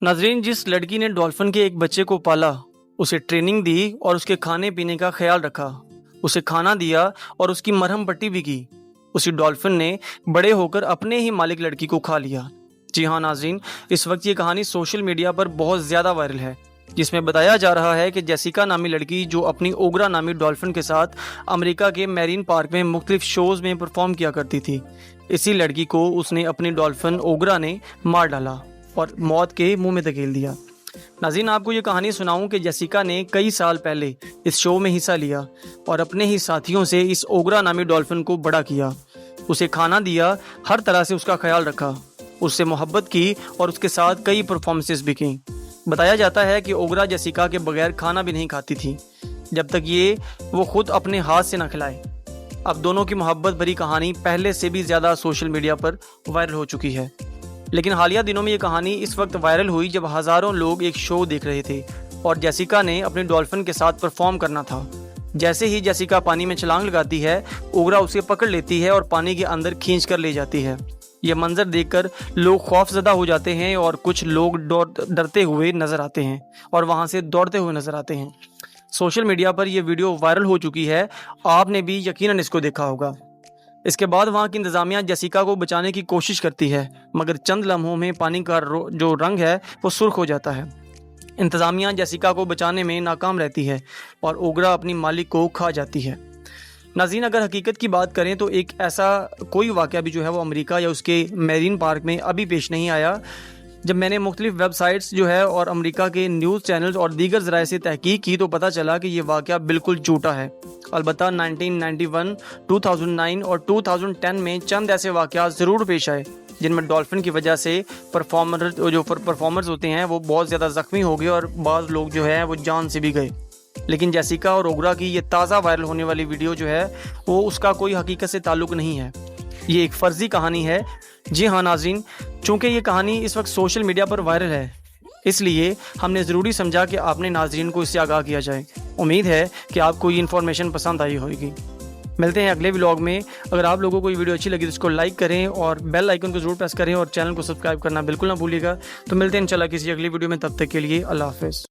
नाजरीन, जिस लड़की ने डॉल्फिन के एक बच्चे को पाला, उसे ट्रेनिंग दी और उसके खाने पीने का ख्याल रखा, उसे खाना दिया और उसकी मरहम पट्टी भी की, उसी डॉल्फिन ने बड़े होकर अपने ही मालिक लड़की को खा लिया। जी हाँ नाजरीन, इस वक्त ये कहानी सोशल मीडिया पर बहुत ज़्यादा वायरल है, जिसमें बताया जा रहा है कि जेसिका नामी लड़की जो अपनी ओगरा नामी डॉल्फिन के साथ अमेरिका के मैरीन पार्क में मुख्तलिफ शोज़ में परफॉर्म किया करती थी, इसी लड़की को उसने अपनी डॉल्फिन ओगरा ने मार डाला और मौत के मुंह में धकेल दिया। नाज़रीन, आपको ये कहानी सुनाऊं कि जेसिका ने कई साल पहले इस शो में हिस्सा लिया और अपने ही साथियों से इस ओगरा नामी डॉल्फिन को बड़ा किया, उसे खाना दिया, हर तरह से उसका ख्याल रखा, उससे मोहब्बत की और उसके साथ कई परफॉर्मेंसेस भी की। बताया जाता है कि ओगरा जेसिका के बगैर खाना भी नहीं खाती थी जब तक वो खुद अपने हाथ से न खिलाए। अब दोनों की मोहब्बत भरी कहानी पहले से भी ज़्यादा सोशल मीडिया पर वायरल हो चुकी है, लेकिन हालिया दिनों में ये कहानी इस वक्त वायरल हुई जब हज़ारों लोग एक शो देख रहे थे और जेसिका ने अपने डॉल्फिन के साथ परफॉर्म करना था। जैसे ही जेसिका पानी में छलांग लगाती है, ओगरा उसे पकड़ लेती है और पानी के अंदर खींच कर ले जाती है। यह मंजर देखकर लोग खौफजदा हो जाते हैं और कुछ लोग डरते हुए नजर आते हैं और वहां से दौड़ते हुए नजर आते हैं। सोशल मीडिया पर यह वीडियो वायरल हो चुकी है, आपने भी यकीनन इसको देखा होगा। इसके बाद वहां की इंतजामिया जेसिका को बचाने की कोशिश करती है, मगर चंद लम्हों में पानी का जो रंग है वो सुर्ख हो जाता है। इंतजामिया जेसिका को बचाने में नाकाम रहती है और ओगरा अपनी मालिक को खा जाती है। नाज़रीन, अगर हकीकत की बात करें तो एक ऐसा कोई वाक़या भी जो है वो अमेरिका या उसके मैरीन पार्क में अभी पेश नहीं आया। जब मैंने मुख्तलिफ वेबसाइट्स जो है और अमेरिका के न्यूज़ चैनल्स और दीगर ज़राए से तहकीक की तो पता चला कि ये वाक़या बिल्कुल झूठा है। अलबत्ता 1991, 2009 और 2010 में चंद ऐसे वाक़यात ज़रूर पेश आए जिनमें डॉल्फिन की वजह से परफॉर्मर्स होते हैं वो बहुत ज़्यादा ज़ख्मी हो गए और बाज़ लोग जो है वो जान से भी गए। लेकिन जेसिका और ओगरा की ये ताज़ा वायरल होने वाली वीडियो जो है वो उसका कोई हकीकत से ताल्लुक़ नहीं है, ये एक फ़र्ज़ी कहानी है। जी हाँ नाज़रीन, चूँकि ये कहानी इस वक्त सोशल मीडिया पर वायरल है, इसलिए हमने ज़रूरी समझा कि आपने नाज़रीन को इससे आगाह किया जाए। उम्मीद है कि आपको ये इन्फॉर्मेशन पसंद आई होगी। मिलते हैं अगले व्लॉग में। अगर आप लोगों को ये वीडियो अच्छी लगी तो इसको लाइक करें और बेल आइकन को ज़रूर प्रेस करें और चैनल को सब्सक्राइब करना बिल्कुल ना भूलिएगा। तो मिलते हैं इंशाल्लाह किसी अगली वीडियो में, तब तक के लिए अल्लाह हाफ़िज़।